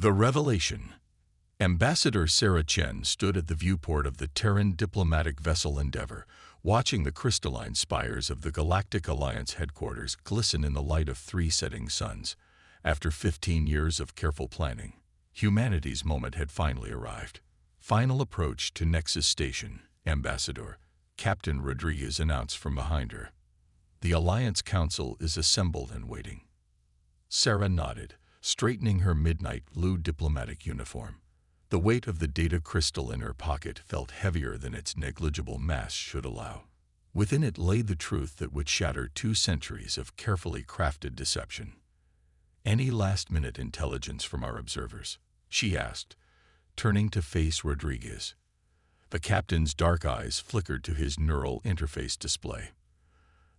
The revelation. Ambassador Sarah Chen stood at the viewport of the Terran diplomatic vessel Endeavour, watching the crystalline spires of the Galactic Alliance headquarters glisten in the light of 3 setting suns. After 15 years of careful planning, humanity's moment had finally arrived. Final approach to Nexus Station, Ambassador, Captain Rodriguez announced from behind her. The Alliance Council is assembled and waiting. Sarah nodded, straightening her midnight blue diplomatic uniform. The weight of the data crystal in her pocket felt heavier than its negligible mass should allow. Within it lay the truth that would shatter 2 centuries of carefully crafted deception. "Any last-minute intelligence from our observers?" she asked, turning to face Rodriguez. The captain's dark eyes flickered to his neural interface display.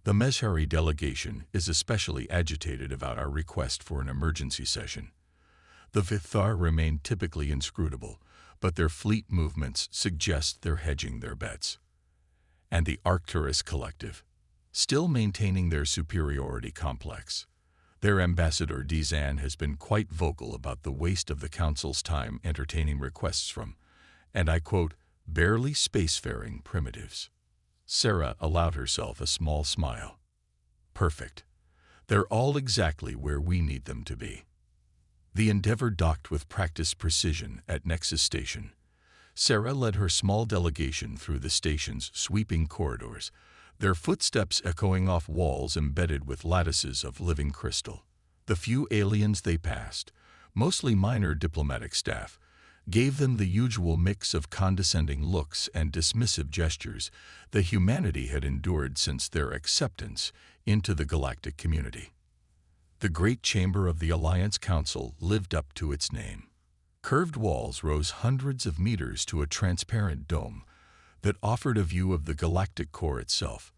"The Mezhari delegation is especially agitated about our request for an emergency session. The Vithar remain typically inscrutable, but their fleet movements suggest they're hedging their bets. And the Arcturus Collective, still maintaining their superiority complex. Their ambassador Dizan has been quite vocal about the waste of the Council's time entertaining requests from, and I quote, barely spacefaring primitives." Sarah allowed herself a small smile. "Perfect. They're all exactly where we need them to be." The Endeavour docked with practiced precision at Nexus Station. Sarah led her small delegation through the station's sweeping corridors, their footsteps echoing off walls embedded with lattices of living crystal. The few aliens they passed, mostly minor diplomatic staff, gave them the usual mix of condescending looks and dismissive gestures the humanity had endured since their acceptance into the galactic community. The great chamber of the Alliance Council lived up to its name. Curved walls rose hundreds of meters to a transparent dome that offered a view of the galactic core itself.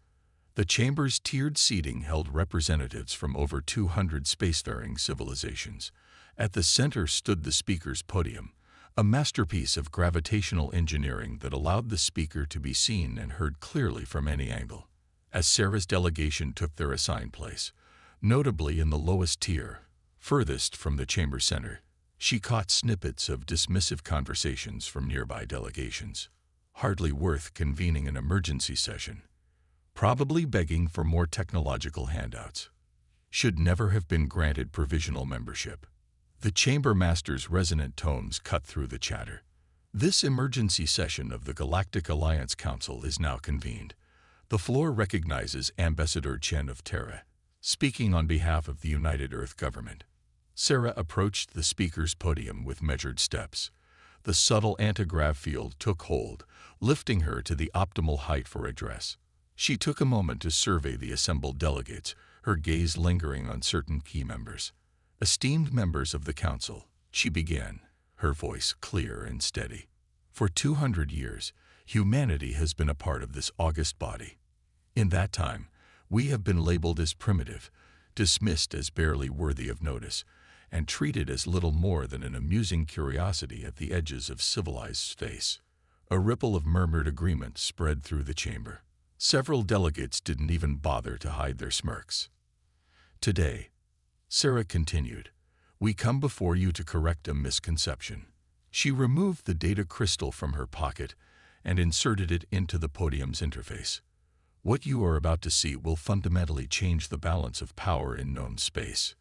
The chamber's tiered seating held representatives from over 200 spacefaring civilizations. At the center stood the speaker's podium, a masterpiece of gravitational engineering that allowed the speaker to be seen and heard clearly from any angle. As Sarah's delegation took their assigned place, notably in the lowest tier, furthest from the chamber center, she caught snippets of dismissive conversations from nearby delegations. Hardly worth convening an emergency session. Probably begging for more technological handouts. Should never have been granted provisional membership. The chamber master's resonant tones cut through the chatter. This emergency session of the Galactic Alliance Council is now convened. The floor recognizes Ambassador Chen of Terra, speaking on behalf of the United Earth Government. Sarah approached the speaker's podium with measured steps. The subtle antigrav field took hold, lifting her to the optimal height for address. She took a moment to survey the assembled delegates, her gaze lingering on certain key members. "Esteemed members of the Council," she began, her voice clear and steady. "For 200 years, humanity has been a part of this august body. In that time, we have been labeled as primitive, dismissed as barely worthy of notice, and treated as little more than an amusing curiosity at the edges of civilized space." A ripple of murmured agreement spread through the chamber. Several delegates didn't even bother to hide their smirks. "Today," Sarah continued, "we come before you to correct a misconception." She removed the data crystal from her pocket and inserted it into the podium's interface. "What you are about to see will fundamentally change the balance of power in known space."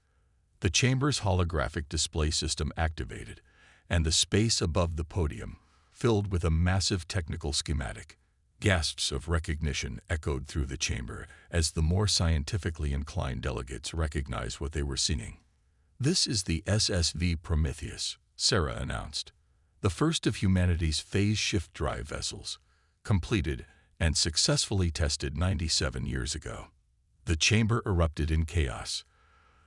The chamber's holographic display system activated, and the space above the podium filled with a massive technical schematic. Gasps of recognition echoed through the chamber as the more scientifically inclined delegates recognized what they were seeing. "This is the SSV Prometheus," Sarah announced, "the first of humanity's phase shift drive vessels, completed and successfully tested 97 years ago." The chamber erupted in chaos.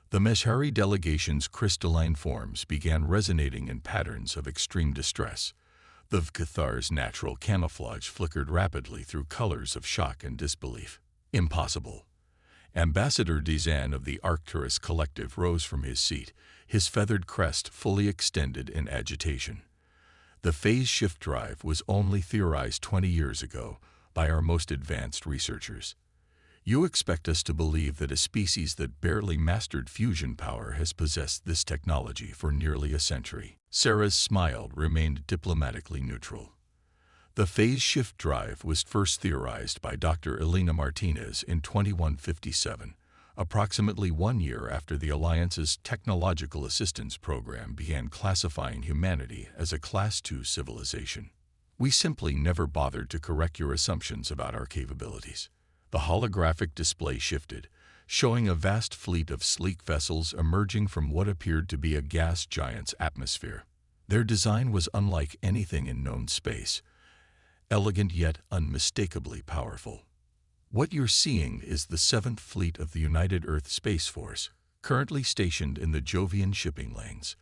The Mezhari delegation's crystalline forms began resonating in patterns of extreme distress. The Vthar's natural camouflage flickered rapidly through colors of shock and disbelief. "Impossible." Ambassador Dizan of the Arcturus Collective rose from his seat, his feathered crest fully extended in agitation. "The phase shift drive was only theorized 20 years ago by our most advanced researchers. You expect us to believe that a species that barely mastered fusion power has possessed this technology for nearly a century. Sarah's smile remained diplomatically neutral. The phase shift drive was first theorized by Dr. Elena Martinez in 2157, approximately 1 year after the Alliance's Technological Assistance Program began classifying humanity as a Class II civilization. We simply never bothered to correct your assumptions about our capabilities. The holographic display shifted, showing a vast fleet of sleek vessels emerging from what appeared to be a gas giant's atmosphere. Their design was unlike anything in known space, elegant yet unmistakably powerful. What you're seeing is the 7th Fleet of the United Earth Space Force, currently stationed in the Jovian shipping lanes.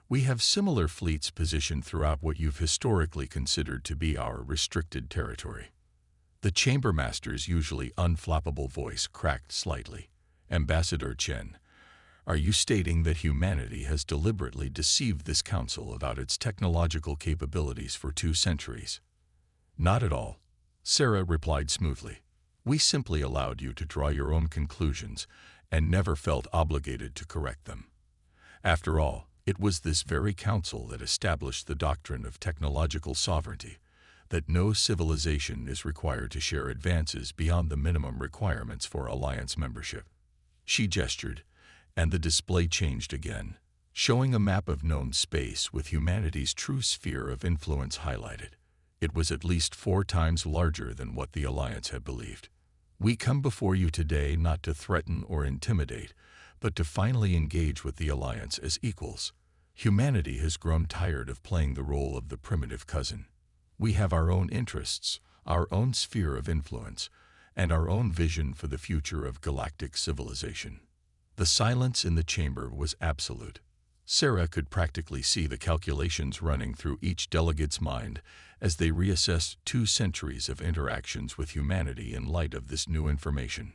We have similar fleets positioned throughout what you've historically considered to be our restricted territory. The Chambermaster's usually unflappable voice cracked slightly. Ambassador Chen, are you stating that humanity has deliberately deceived this council about its technological capabilities for 2 centuries? Not at all, Sarah replied smoothly. We simply allowed you to draw your own conclusions and never felt obligated to correct them. After all, it was this very council that established the doctrine of technological sovereignty, that no civilization is required to share advances beyond the minimum requirements for Alliance membership. She gestured, and the display changed again, showing a map of known space with humanity's true sphere of influence highlighted. It was at least 4 times larger than what the Alliance had believed. We come before you today not to threaten or intimidate, but to finally engage with the Alliance as equals. Humanity has grown tired of playing the role of the primitive cousin. We have our own interests, our own sphere of influence, and our own vision for the future of galactic civilization. The silence in the chamber was absolute. Sarah could practically see the calculations running through each delegate's mind as they reassessed 2 centuries of interactions with humanity in light of this new information.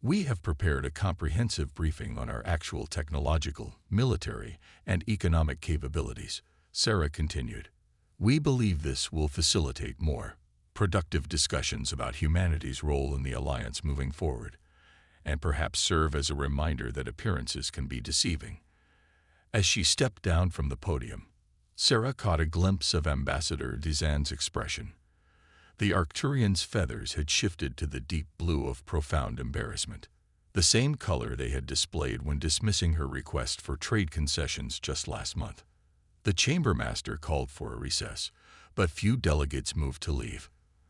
We have prepared a comprehensive briefing on our actual technological, military, and economic capabilities, Sarah continued. We believe this will facilitate more productive discussions about humanity's role in the Alliance moving forward, and perhaps serve as a reminder that appearances can be deceiving. As she stepped down from the podium, Sarah caught a glimpse of Ambassador Dizan's expression. The Arcturian's feathers had shifted to the deep blue of profound embarrassment, the same color they had displayed when dismissing her request for trade concessions just last month. The Chambermaster called for a recess, but few delegates moved to leave.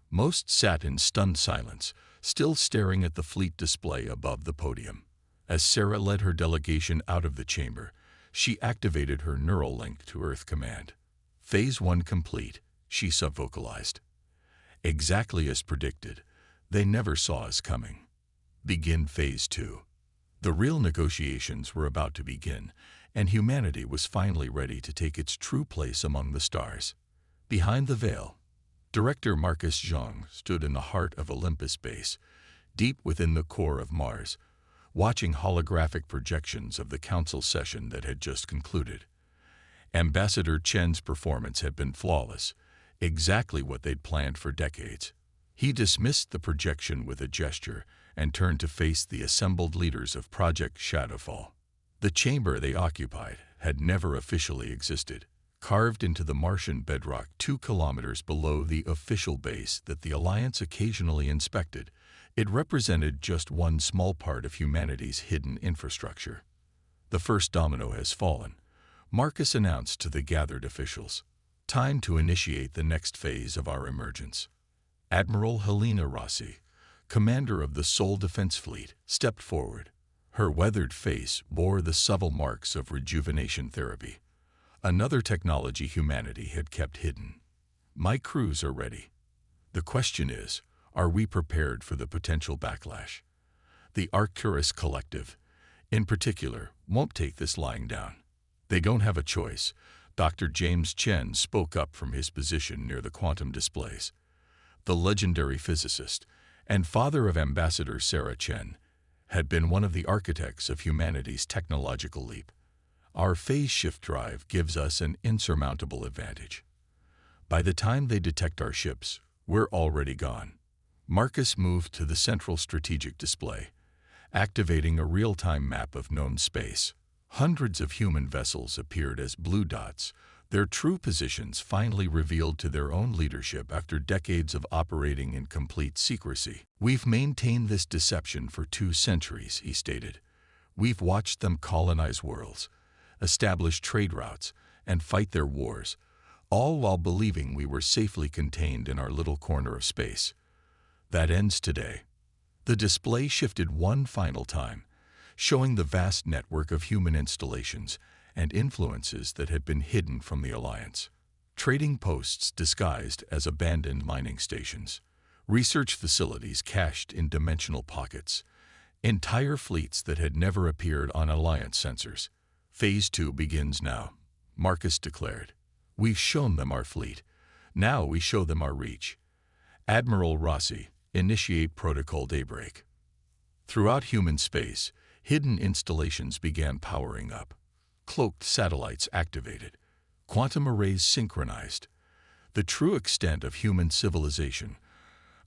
Most sat in stunned silence, still staring at the fleet display above the podium. As Sarah led her delegation out of the chamber, she activated her neural link to Earth Command. Phase 1 complete, she subvocalized. Exactly as predicted, they never saw us coming. Begin Phase 2. The real negotiations were about to begin, and humanity was finally ready to take its true place among the stars. Behind the veil, Director Marcus Zhang stood in the heart of Olympus Base, deep within the core of Mars, watching holographic projections of the council session that had just concluded. Ambassador Chen's performance had been flawless, exactly what they'd planned for decades. He dismissed the projection with a gesture and turned to face the assembled leaders of Project Shadowfall. The chamber they occupied had never officially existed. Carved into the Martian bedrock 2 kilometers below the official base that the Alliance occasionally inspected, it represented just one small part of humanity's hidden infrastructure. The first domino has fallen, Marcus announced to the gathered officials. Time to initiate the next phase of our emergence. Admiral Helena Rossi, commander of the Sol Defense Fleet, stepped forward. Her weathered face bore the subtle marks of rejuvenation therapy, another technology humanity had kept hidden. My crews are ready. The question is, are we prepared for the potential backlash? The Arcturus Collective, in particular, won't take this lying down. They don't have a choice. Dr. James Chen spoke up from his position near the quantum displays. The legendary physicist and father of Ambassador Sarah Chen had been one of the architects of humanity's technological leap. Our phase shift drive gives us an insurmountable advantage. By the time they detect our ships, we're already gone. Marcus moved to the central strategic display, activating a real-time map of known space. Hundreds of human vessels appeared as blue dots, their true positions finally revealed to their own leadership after decades of operating in complete secrecy. "We've maintained this deception for 2 centuries," he stated. "We've watched them colonize worlds, establish trade routes, and fight their wars, all while believing we were safely contained in our little corner of space. That ends today." The display shifted one final time, showing the vast network of human installations and influences that had been hidden from the Alliance. Trading posts disguised as abandoned mining stations, research facilities cached in dimensional pockets, entire fleets that had never appeared on Alliance sensors. "Phase 2 begins now," Marcus declared. "We've shown them our fleet. Now we show them our reach. Admiral Rossi, initiate Protocol Daybreak." Throughout human space, hidden installations began powering up. Cloaked satellites activated, quantum arrays synchronized. The true extent of human civilization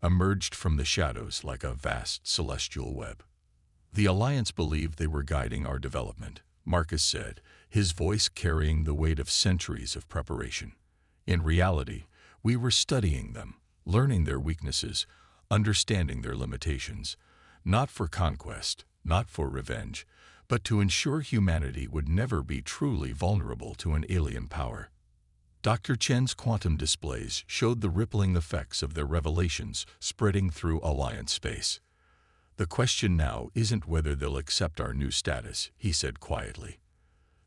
emerged from the shadows like a vast celestial web. "The Alliance believed they were guiding our development," Marcus said, his voice carrying the weight of centuries of preparation. "In reality, we were studying them, learning their weaknesses, understanding their limitations, not for conquest, not for revenge, but to ensure humanity would never be truly vulnerable to an alien power." Dr. Chen's quantum displays showed the rippling effects of their revelations spreading through Alliance space. "The question now isn't whether they'll accept our new status," he said quietly.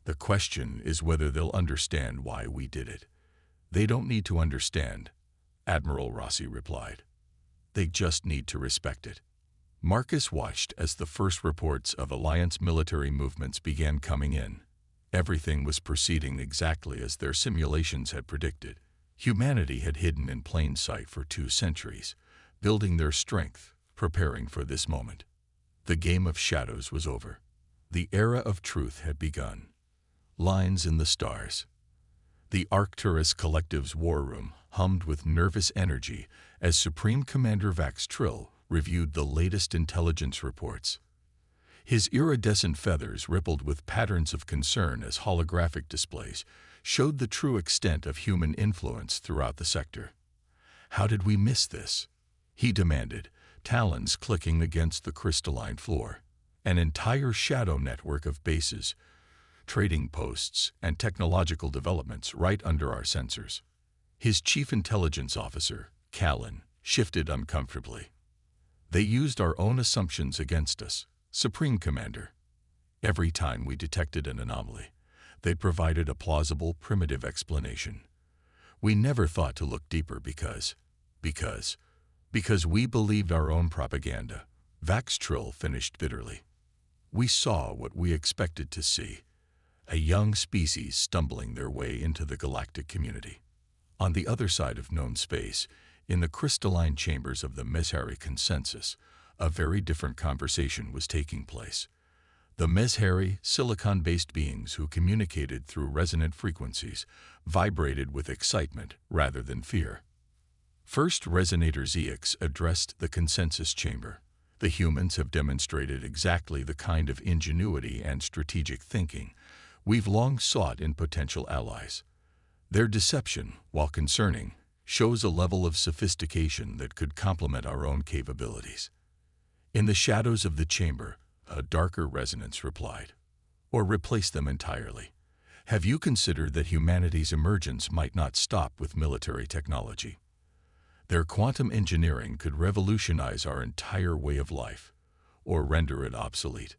"The question is whether they'll understand why we did it." "They don't need to understand," Admiral Rossi replied. "They just need to respect it." Marcus watched as the first reports of Alliance military movements began coming in. Everything was proceeding exactly as their simulations had predicted. Humanity had hidden in plain sight for 2 centuries, building their strength, preparing for this moment. The game of shadows was over. The era of truth had begun. Lines in the stars. The Arcturus Collective's war room hummed with nervous energy as Supreme Commander Vax Trill reviewed the latest intelligence reports. His iridescent feathers rippled with patterns of concern as holographic displays showed the true extent of human influence throughout the sector. "How did we miss this?" he demanded, talons clicking against the crystalline floor. An entire shadow network of bases, trading posts, and technological developments right under our sensors. His chief intelligence officer, Callan, shifted uncomfortably. "They used our own assumptions against us, Supreme Commander. Every time we detected an anomaly, they provided a plausible, primitive explanation. We never thought to look deeper because we believed our own propaganda," Vax Trill finished bitterly. "We saw what we expected to see, a young species stumbling their way into the galactic community." On the other side of known space, in the crystalline chambers of the Mezhari consensus, a very different conversation was taking place. The Mezhari, silicon-based beings who communicated through resonant frequencies, vibrated with excitement rather than fear. First Resonator Zeix addressed the consensus chamber. "The humans have demonstrated exactly the kind of ingenuity and strategic thinking we've long sought in potential allies. Their deception, while concerning, shows a level of sophistication that could complement our own capabilities." In the shadows of the chamber, a darker resonance replied, "Or replace them entirely. Have you considered that humanity's emergence might not stop with military technology? Their quantum engineering could revolutionize our entire way of life, or render it obsolete."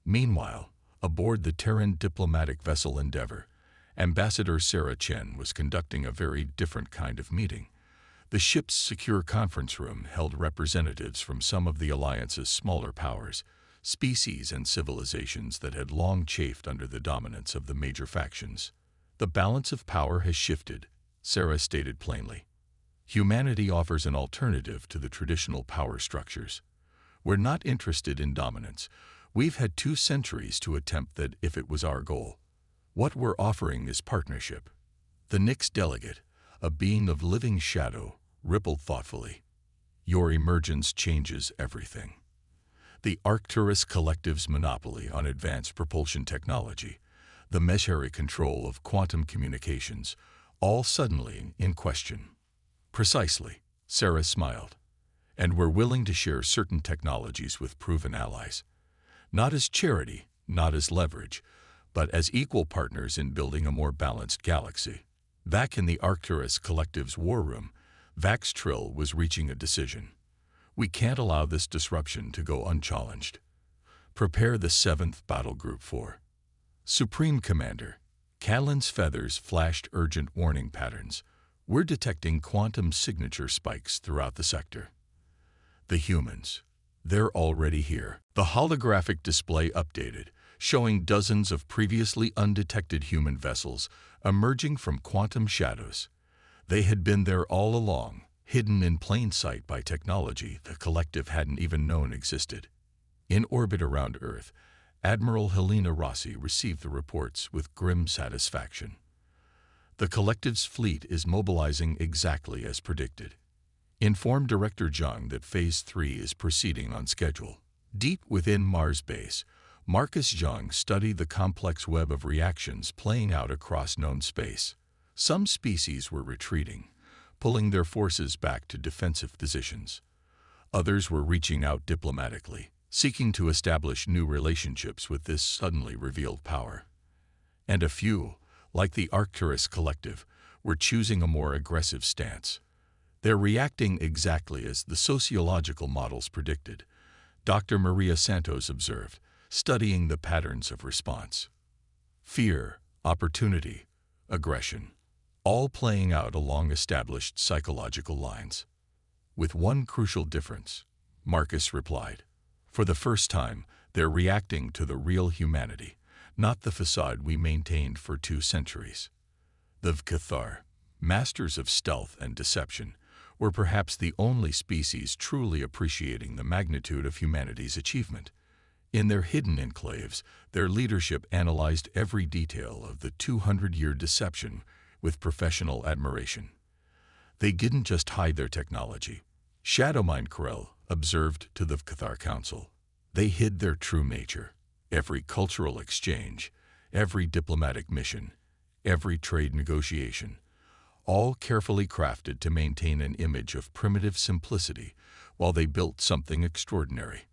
Meanwhile, aboard the Terran diplomatic vessel Endeavour, Ambassador Sarah Chen was conducting a very different kind of meeting. The ship's secure conference room held representatives from some of the Alliance's smaller powers, species and civilizations that had long chafed under the dominance of the major factions. "The balance of power has shifted," Sarah stated plainly. "Humanity offers an alternative to the traditional power structures. We're not interested in dominance. We've had 2 centuries to attempt that if it was our goal. What we're offering is partnership." The Nyx delegate, a being of living shadow, rippled thoughtfully. Your emergence changes everything. The Arcturus Collective's monopoly on advanced propulsion technology, the mesh-area control of quantum communications, all suddenly in question. Precisely, Sarah smiled. And we're willing to share certain technologies with proven allies. Not as charity, not as leverage, but as equal partners in building a more balanced galaxy. Back in the Arcturus Collective's war room, Vax Trill was reaching a decision. We can't allow this disruption to go unchallenged. Prepare the 7th Battle Group for Supreme Commander. Catelyn's feathers flashed urgent warning patterns. We're detecting quantum signature spikes throughout the sector. The humans. They're already here. The holographic display updated, showing dozens of previously undetected human vessels emerging from quantum shadows. They had been there all along, hidden in plain sight by technology the Collective hadn't even known existed. In orbit around Earth, Admiral Helena Rossi received the reports with grim satisfaction. The Collective's fleet is mobilizing exactly as predicted. Inform Director Zhang that Phase 3 is proceeding on schedule. Deep within Mars Base, Marcus Zhang studied the complex web of reactions playing out across known space. Some species were retreating, pulling their forces back to defensive positions. Others were reaching out diplomatically, seeking to establish new relationships with this suddenly revealed power. And a few, like the Arcturus Collective, were choosing a more aggressive stance. They're reacting exactly as the sociological models predicted, Dr. Maria Santos observed, studying the patterns of response. Fear, opportunity, aggression, all playing out along established psychological lines. With one crucial difference, Marcus replied. For the first time, they're reacting to the real humanity, not the facade we maintained for 2 centuries. The Cathar, masters of stealth and deception, were perhaps the only species truly appreciating the magnitude of humanity's achievement. In their hidden enclaves, their leadership analyzed every detail of the 200-year deception with professional admiration. They didn't just hide their technology. Shadowmind Corel observed to the Cathar Council. They hid their true nature. Every cultural exchange, every diplomatic mission, every trade negotiation, all carefully crafted to maintain an image of primitive simplicity while they built something extraordinary.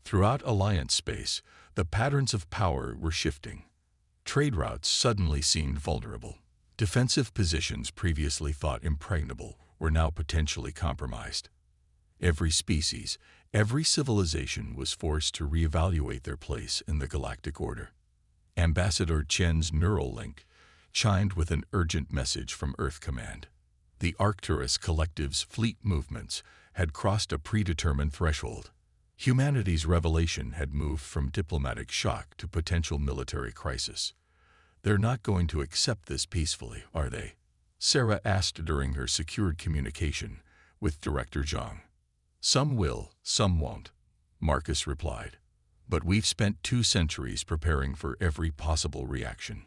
Throughout Alliance space, the patterns of power were shifting. Trade routes suddenly seemed vulnerable. Defensive positions previously thought impregnable were now potentially compromised. Every species, every civilization was forced to reevaluate their place in the galactic order. Ambassador Chen's neural link chimed with an urgent message from Earth Command. The Arcturus Collective's fleet movements had crossed a predetermined threshold. Humanity's revelation had moved from diplomatic shock to potential military crisis. They're not going to accept this peacefully, are they? Sarah asked during her secured communication with Director Zhang. Some will, some won't, Marcus replied. But we've spent 2 centuries preparing for every possible reaction.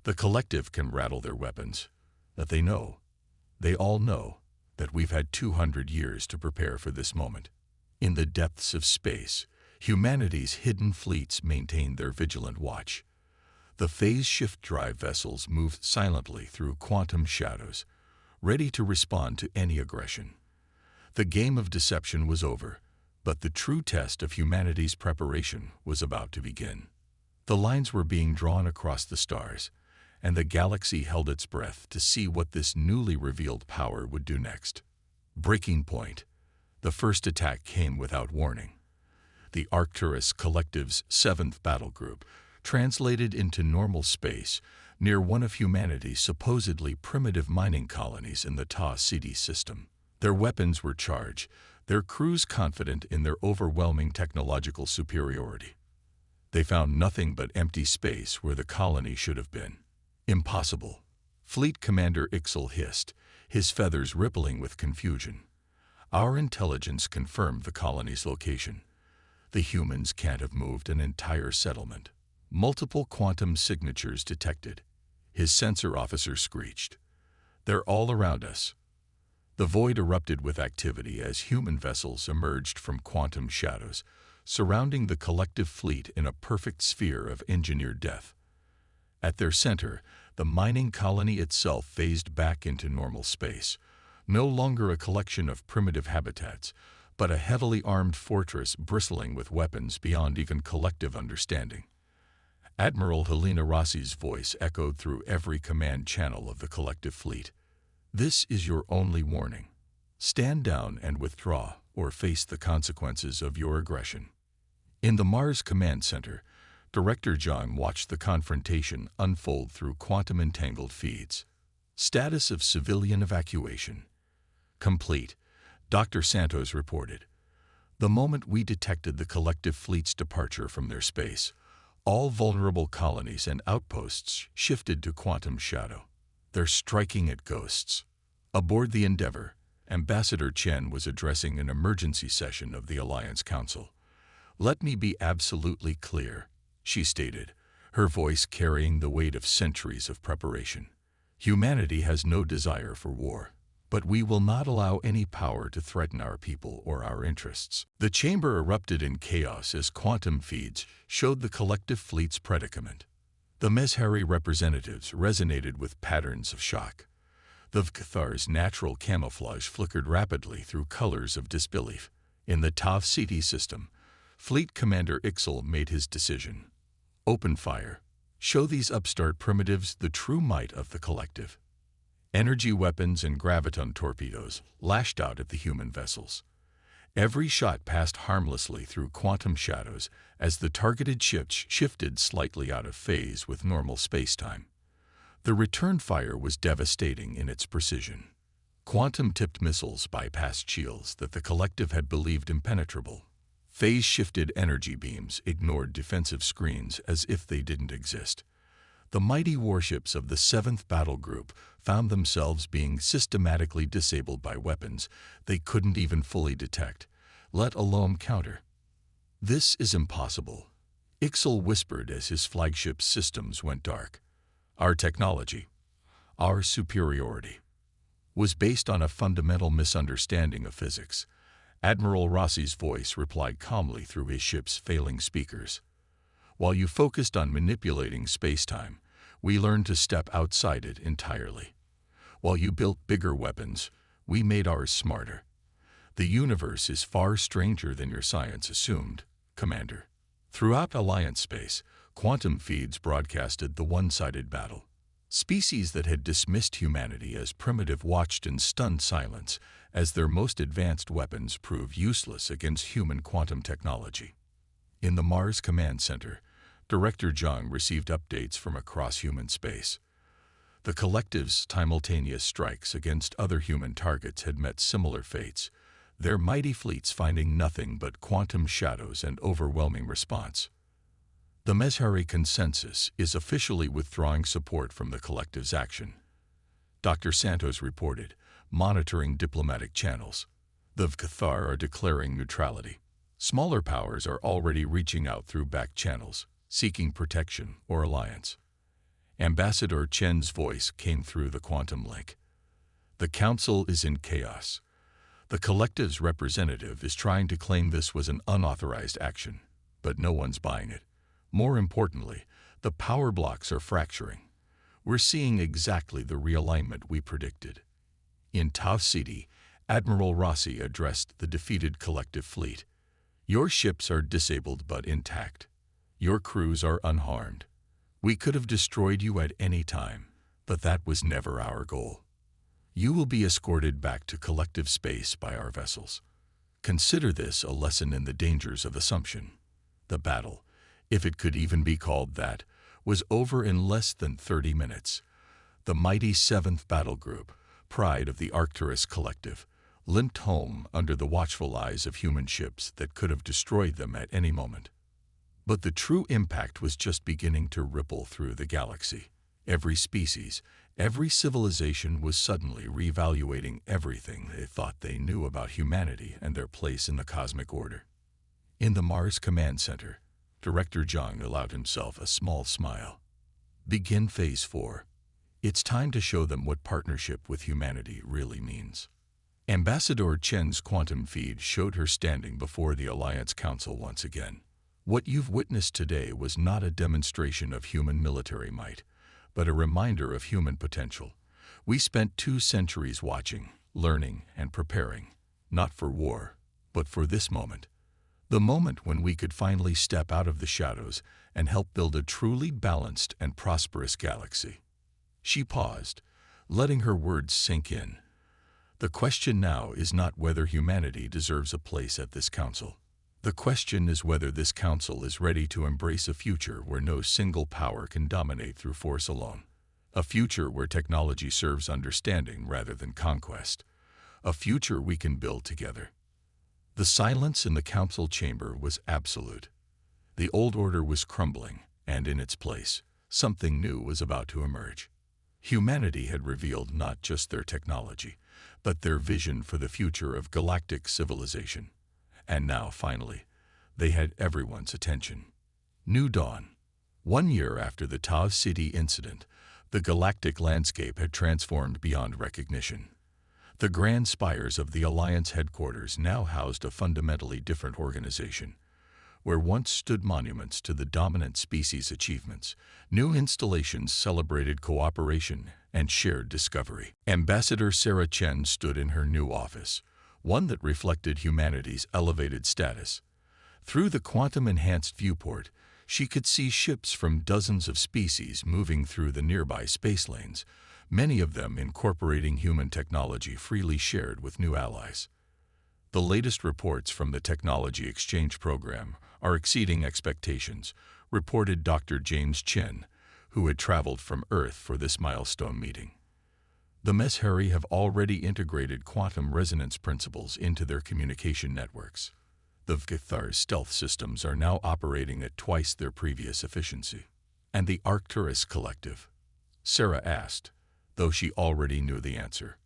The Collective can rattle their weapons, that they know. They all know that we've had 200 years to prepare for this moment. In the depths of space, humanity's hidden fleets maintained their vigilant watch. The phase shift drive vessels moved silently through quantum shadows, ready to respond to any aggression. The game of deception was over, but the true test of humanity's preparation was about to begin. The lines were being drawn across the stars, and the galaxy held its breath to see what this newly revealed power would do next. Breaking point. The first attack came without warning. The Arcturus Collective's 7th Battle Group translated into normal space near one of humanity's supposedly primitive mining colonies in the Ta City system. Their weapons were charged, their crews confident in their overwhelming technological superiority. They found nothing but empty space where the colony should have been. Impossible. Fleet Commander Ixel hissed, his feathers rippling with confusion. Our intelligence confirmed the colony's location. The humans can't have moved an entire settlement. Multiple quantum signatures detected. His sensor officer screeched. They're all around us. The void erupted with activity as human vessels emerged from quantum shadows, surrounding the collective fleet in a perfect sphere of engineered death. At their center, the mining colony itself phased back into normal space, no longer a collection of primitive habitats, but a heavily armed fortress bristling with weapons beyond even collective understanding. Admiral Helena Rossi's voice echoed through every command channel of the collective fleet. "This is your only warning. Stand down and withdraw, or face the consequences of your aggression." In the Mars Command Center, Director Zhang watched the confrontation unfold through quantum-entangled feeds. Status of civilian evacuation complete, Dr. Santos reported. The moment we detected the collective fleet's departure from their space, all vulnerable colonies and outposts shifted to quantum shadow. They're striking at ghosts. Aboard the Endeavour, Ambassador Chen was addressing an emergency session of the Alliance Council. "Let me be absolutely clear," she stated, her voice carrying the weight of centuries of preparation. "Humanity has no desire for war, but we will not allow any power to threaten our people or our interests." The chamber erupted in chaos as quantum feeds showed the collective fleet's predicament. The Mezhari representatives resonated with patterns of shock. The Vkathar's natural camouflage flickered rapidly through colors of disbelief. In the Tav Ceti system, Fleet Commander Ixel made his decision. "Open fire. Show these upstart primitives the true might of the collective." Energy weapons and graviton torpedoes lashed out at the human vessels. Every shot passed harmlessly through quantum shadows as the targeted ships shifted slightly out of phase with normal spacetime. The return fire was devastating in its precision. Quantum-tipped missiles bypassed shields that the collective had believed impenetrable. Phase-shifted energy beams ignored defensive screens as if they didn't exist. The mighty warships of the 7th Battle Group found themselves being systematically disabled by weapons they couldn't even fully detect, let alone counter. "This is impossible," Ixel whispered as his flagship's systems went dark. "Our technology, our superiority, was based on a fundamental misunderstanding of physics." Admiral Rossi's voice replied calmly through his ship's failing speakers. "While you focused on manipulating spacetime, we learned to step outside it entirely. While you built bigger weapons, we made ours smarter. The universe is far stranger than your science assumed, Commander." Throughout Alliance space, quantum feeds broadcasted the one-sided battle. Species that had dismissed humanity as primitive watched in stunned silence as their most advanced weapons proved useless against human quantum technology. In the Mars Command Center, Director Zhang received updates from across human space. The collective's simultaneous strikes against other human targets had met similar fates, their mighty fleets finding nothing but quantum shadows and overwhelming response. The Mezhari consensus is officially withdrawing support from the collective's action, Dr. Santos reported, monitoring diplomatic channels. The Vkathar are declaring neutrality. Smaller powers are already reaching out through back channels, seeking protection or alliance. Ambassador Chen's voice came through the quantum link. "The Council is in chaos. The collective's representative is trying to claim this was an unauthorized action, but no one's buying it. More importantly, the power blocks are fracturing. We're seeing exactly the realignment we predicted." In Tav Ceti, Admiral Rossi addressed the defeated collective fleet. "Your ships are disabled but intact. Your crews are unharmed. We could have destroyed you at any time, but that was never our goal. You will be escorted back to collective space by our vessels. Consider this a lesson in the dangers of assumption." The battle, if it could even be called that, was over in less than 30 minutes. The mighty 7th Battle Group, pride of the Arcturus Collective, limped home under the watchful eyes of human ships that could have destroyed them at any moment. But the true impact was just beginning to ripple through the galaxy. Every species, every civilization was suddenly reevaluating everything they thought they knew about humanity and their place in the cosmic order. In the Mars Command Center, Director Zhang allowed himself a small smile. "Begin Phase 4. It's time to show them what partnership with humanity really means." Ambassador Chen's quantum feed showed her standing before the Alliance Council once again. What you've witnessed today was not a demonstration of human military might, but a reminder of human potential. We spent 2 centuries watching, learning, and preparing, not for war, but for this moment. The moment when we could finally step out of the shadows and help build a truly balanced and prosperous galaxy. She paused, letting her words sink in. The question now is not whether humanity deserves a place at this council. The question is whether this council is ready to embrace a future where no single power can dominate through force alone. A future where technology serves understanding rather than conquest. A future we can build together. The silence in the council chamber was absolute. The old order was crumbling, and in its place, something new was about to emerge. Humanity had revealed not just their technology, but their vision for the future of galactic civilization. And now, finally, they had everyone's attention. New dawn. 1 year after the Tau City incident, the galactic landscape had transformed beyond recognition. The grand spires of the Alliance headquarters now housed a fundamentally different organization. Where once stood monuments to the dominant species' achievements, new installations celebrated cooperation and shared discovery. Ambassador Sarah Chen stood in her new office, one that reflected humanity's elevated status. Through the quantum-enhanced viewport, she could see ships from dozens of species moving through the nearby space lanes, many of them incorporating human technology freely shared with new allies. The latest reports from the Technology Exchange Program are exceeding expectations, reported Dr. James Chin, who had traveled from Earth for this milestone meeting. The Meshari have already integrated quantum resonance principles into their communication networks. The Vgthar's stealth systems are now operating at twice their previous efficiency. And the Arcturus Collective? Sarah asked, though she already knew the answer.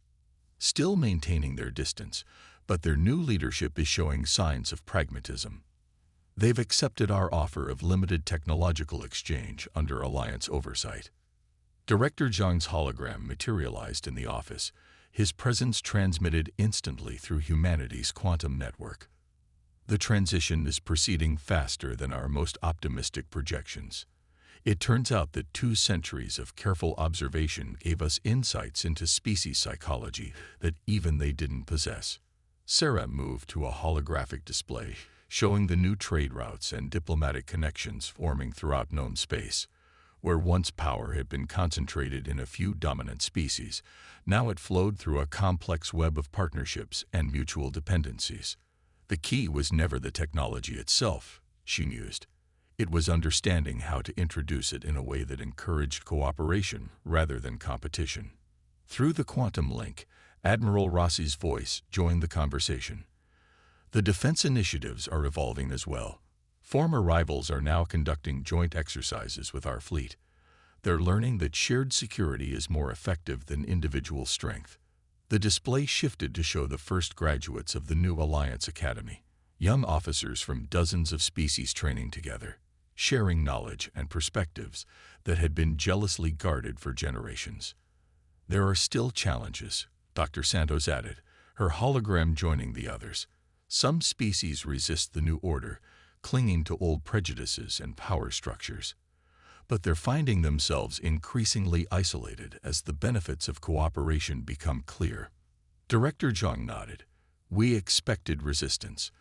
Still maintaining their distance, but their new leadership is showing signs of pragmatism. They've accepted our offer of limited technological exchange under Alliance oversight. Director Zhang's hologram materialized in the office, his presence transmitted instantly through humanity's quantum network. The transition is proceeding faster than our most optimistic projections. It turns out that 2 centuries of careful observation gave us insights into species psychology that even they didn't possess. Sarah moved to a holographic display, showing the new trade routes and diplomatic connections forming throughout known space. Where once power had been concentrated in a few dominant species, now it flowed through a complex web of partnerships and mutual dependencies. The key was never the technology itself, she mused. It was understanding how to introduce it in a way that encouraged cooperation rather than competition. Through the quantum link, Admiral Rossi's voice joined the conversation. The defense initiatives are evolving as well. Former rivals are now conducting joint exercises with our fleet. They're learning that shared security is more effective than individual strength. The display shifted to show the first graduates of the new Alliance Academy, young officers from dozens of species training together, sharing knowledge and perspectives that had been jealously guarded for generations. There are still challenges, Dr. Santos added, her hologram joining the others. Some species resist the new order, clinging to old prejudices and power structures. But they're finding themselves increasingly isolated as the benefits of cooperation become clear. Director Zhang nodded. We expected resistance.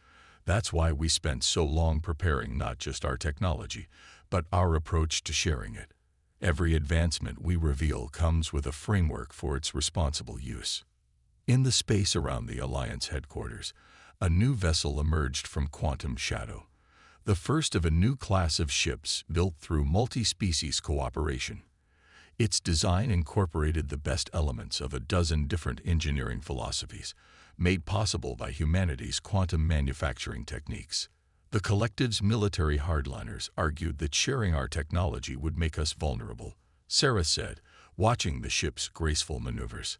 That's why we spent so long preparing not just our technology, but our approach to sharing it. Every advancement we reveal comes with a framework for its responsible use. In the space around the Alliance headquarters, a new vessel emerged from quantum shadow, the first of a new class of ships built through multi-species cooperation. Its design incorporated the best elements of a dozen different engineering philosophies, made possible by humanity's quantum manufacturing techniques. The collective's military hardliners argued that sharing our technology would make us vulnerable, Sarah said, watching the ship's graceful maneuvers.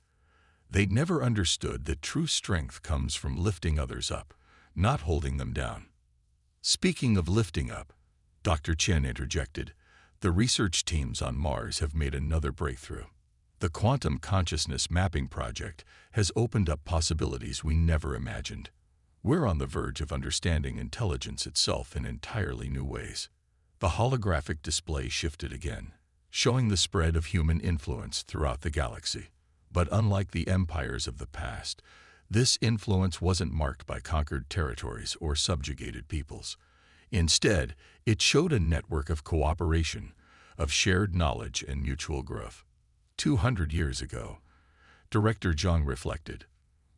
They'd never understood that true strength comes from lifting others up, not holding them down. Speaking of lifting up, Dr. Chen interjected, the research teams on Mars have made another breakthrough. The Quantum Consciousness Mapping Project has opened up possibilities we never imagined. We're on the verge of understanding intelligence itself in entirely new ways. The holographic display shifted again, showing the spread of human influence throughout the galaxy. But unlike the empires of the past, this influence wasn't marked by conquered territories or subjugated peoples. Instead, it showed a network of cooperation, of shared knowledge and mutual growth. 200 years ago, Director Zhang reflected,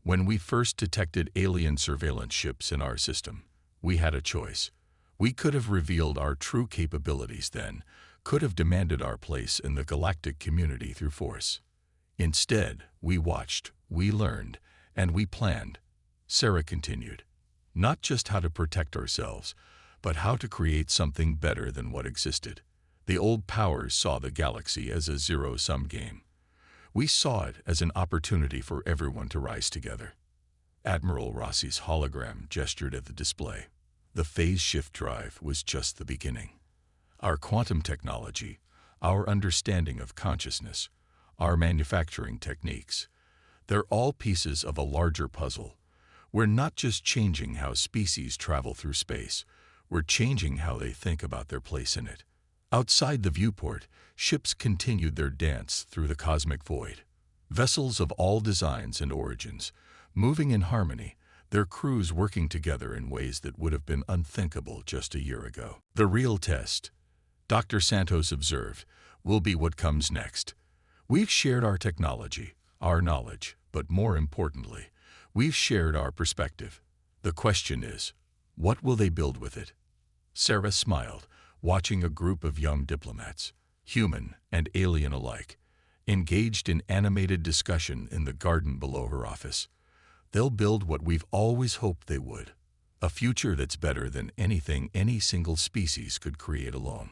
when we first detected alien surveillance ships in our system, we had a choice. We could have revealed our true capabilities then, could have demanded our place in the galactic community through force. Instead, we watched, we learned, and we planned. Sarah continued, not just how to protect ourselves, but how to create something better than what existed. The old powers saw the galaxy as a zero-sum game. We saw it as an opportunity for everyone to rise together. Admiral Rossi's hologram gestured at the display. The phase shift drive was just the beginning. Our quantum technology, our understanding of consciousness, our manufacturing techniques, they're all pieces of a larger puzzle. We're not just changing how species travel through space, we're changing how they think about their place in it. Outside the viewport, ships continued their dance through the cosmic void. Vessels of all designs and origins, moving in harmony, their crews working together in ways that would have been unthinkable just a year ago. The real test, Dr. Santos observed, will be what comes next. We've shared our technology, our knowledge, but more importantly, we've shared our perspective. The question is, what will they build with it? Sarah smiled, watching a group of young diplomats, human and alien alike, engaged in animated discussion in the garden below her office. They'll build what we've always hoped they would, a future that's better than anything any single species could create alone.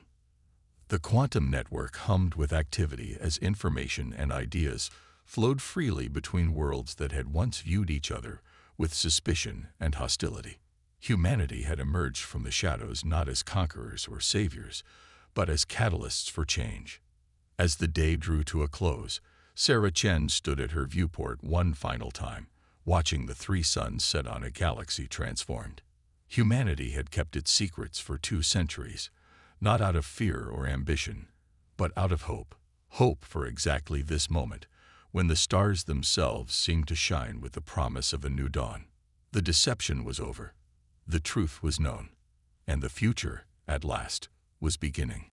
The quantum network hummed with activity as information and ideas flowed freely between worlds that had once viewed each other with suspicion and hostility. Humanity had emerged from the shadows not as conquerors or saviors, but as catalysts for change. As the day drew to a close, Sarah Chen stood at her viewport one final time, watching the three suns set on a galaxy transformed. Humanity had kept its secrets for 2 centuries, not out of fear or ambition, but out of hope. Hope for exactly this moment, when the stars themselves seemed to shine with the promise of a new dawn. The deception was over. The truth was known, and the future, at last, was beginning.